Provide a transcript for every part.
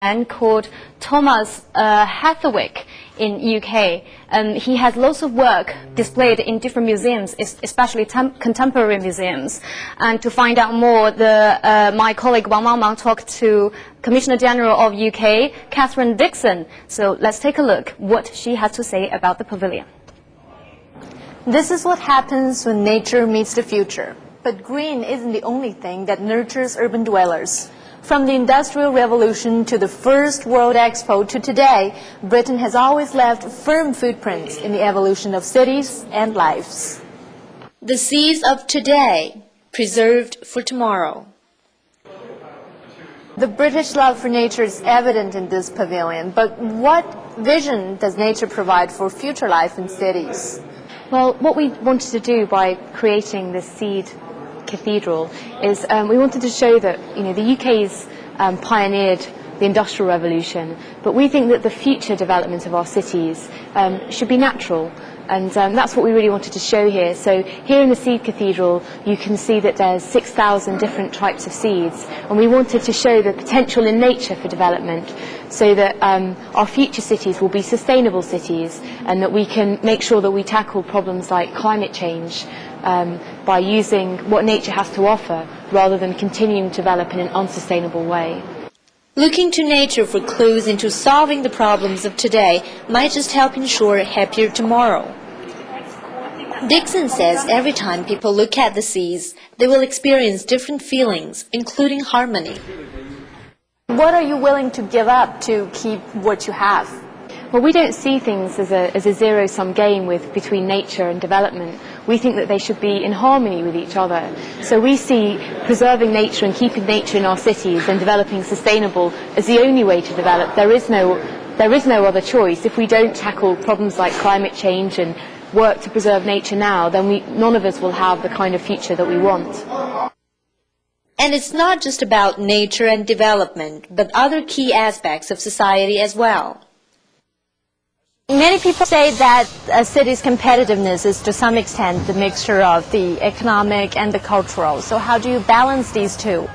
man called Thomas Hathwick in UK. He has lots of work displayed in different museums, especially contemporary museums. And to find out more, my colleague Wang Mangmang talked to Commissioner General of UK, Catherine Dixon. So let's take a look what she has to say about the pavilion. This is what happens when nature meets the future. But green isn't the only thing that nurtures urban dwellers. From the Industrial Revolution to the first World Expo to today, Britain has always left firm footprints in the evolution of cities and lives. The seas of today, preserved for tomorrow. The British love for nature is evident in this pavilion, but what vision does nature provide for future life in cities? Well, what we wanted to do by creating this seed cathedral is we wanted to show that the UK's pioneered the Industrial Revolution, but we think that the future development of our cities should be natural, and that's what we really wanted to show here. So here in the Seed Cathedral you can see that there's 6,000 different types of seeds, and we wanted to show the potential in nature for development so that our future cities will be sustainable cities, and that we can make sure that we tackle problems like climate change by using what nature has to offer rather than continuing to develop in an unsustainable way. Looking to nature for clues into solving the problems of today might just help ensure a happier tomorrow. Dixon says every time people look at the seas, they will experience different feelings, including harmony. What are you willing to give up to keep what you have? Well, we don't see things as a zero-sum game between nature and development. We think that they should be in harmony with each other. So we see preserving nature and keeping nature in our cities and developing sustainable as the only way to develop. There is no other choice. If we don't tackle problems like climate change and work to preserve nature now, then none of us will have the kind of future that we want. And it's not just about nature and development, but other key aspects of society as well. Many people say that a city's competitiveness is to some extent the mixture of the economic and the cultural. So how do you balance these two?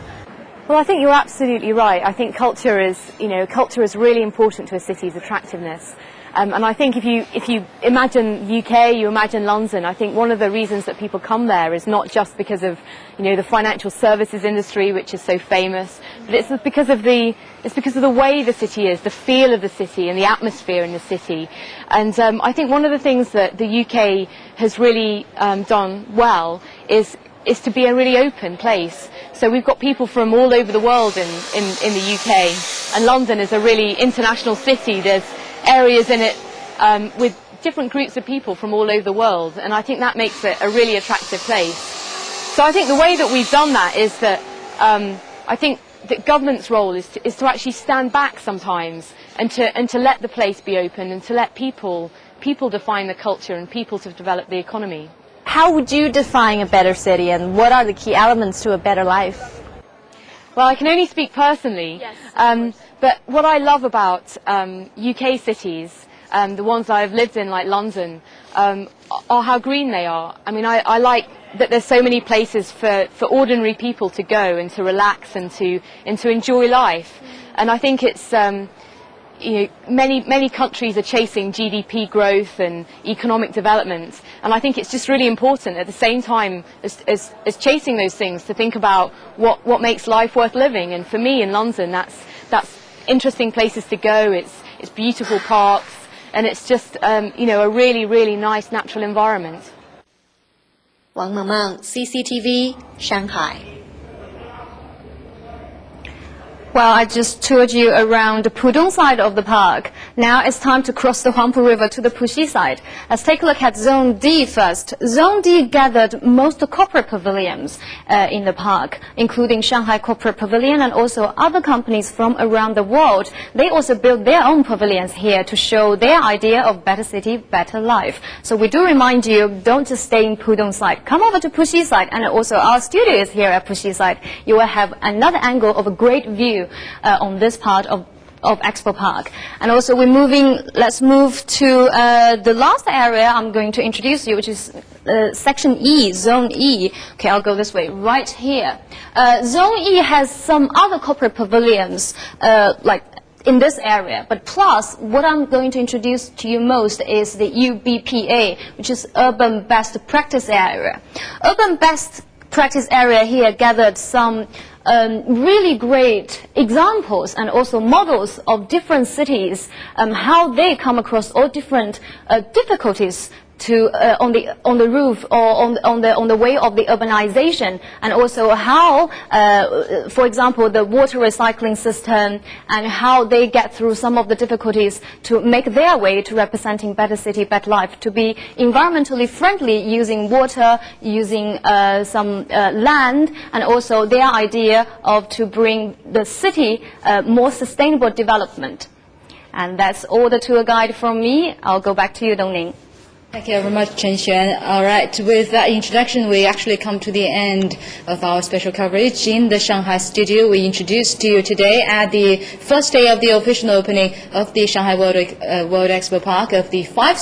Well, I think you're absolutely right. I think culture is really important to a city's attractiveness. And I think if you imagine UK, you imagine London, I think one of the reasons that people come there is not just because of the financial services industry, which is so famous, but it's because of the way the city is, the feel of the city and the atmosphere in the city. And I think one of the things that the UK has really done well is to be a really open place. So we've got people from all over the world in the UK, and London is a really international city. There's areas in it with different groups of people from all over the world, and I think that makes it a really attractive place. So I think the way that we've done that is that I think that government's role is to actually stand back sometimes and to let the place be open and to let people define the culture and people to develop the economy. How would you define a better city, and what are the key elements to a better life? Well, I can only speak personally, yes. But what I love about UK cities, the ones I've lived in, like London, are how green they are. I mean, I like that there's so many places for ordinary people to go and to relax and to enjoy life. And I think it's many countries are chasing GDP growth and economic development, and I think it's just really important at the same time as chasing those things to think about what makes life worth living. And for me in London, that's interesting places to go. It's beautiful parks, and it's just a really nice natural environment. Wang Mangmang, CCTV, Shanghai. Well, I just toured you around the Pudong side of the park. Now it's time to cross the Huangpu River to the Puxi side. Let's take a look at ZoneD first. ZoneD gathered most corporate pavilions in the park, including Shanghai Corporate Pavilion and also other companies from around the world. They also built their own pavilions here to show their idea of better city, better life. So we do remind you, don't just stay in Pudong side. Come over to Puxi side, and also our studio is here at Puxi side. You will have another angle of a great view on this part of Expo Park. And also let's move to the last area I'm going to introduce you, which is section E, Zone E. Okay, I'll go this way, right here. Zone E has some other corporate pavilions, like in this area. But plus, what I'm going to introduce to you most is the UBPA, which is Urban Best Practice Area. Urban Best Practice Area here gathered some really great examples and also models of different cities, how they come across all different difficulties to on the roof or on the way of the urbanization, and also how, for example, the water recycling system and how they get through some of the difficulties to make their way to representing better city, better life, to be environmentally friendly, using water, using some land, and also their idea of to bring the city more sustainable development. And that's all the tour guide from me. I'll go back to you, Dongning. Thank you very much, Chen Xuan. All right, with that introduction, we actually come to the end of our special coverage in the Shanghai studio. We introduced to you today at the first day of the official opening of the Shanghai World Expo Park of the 5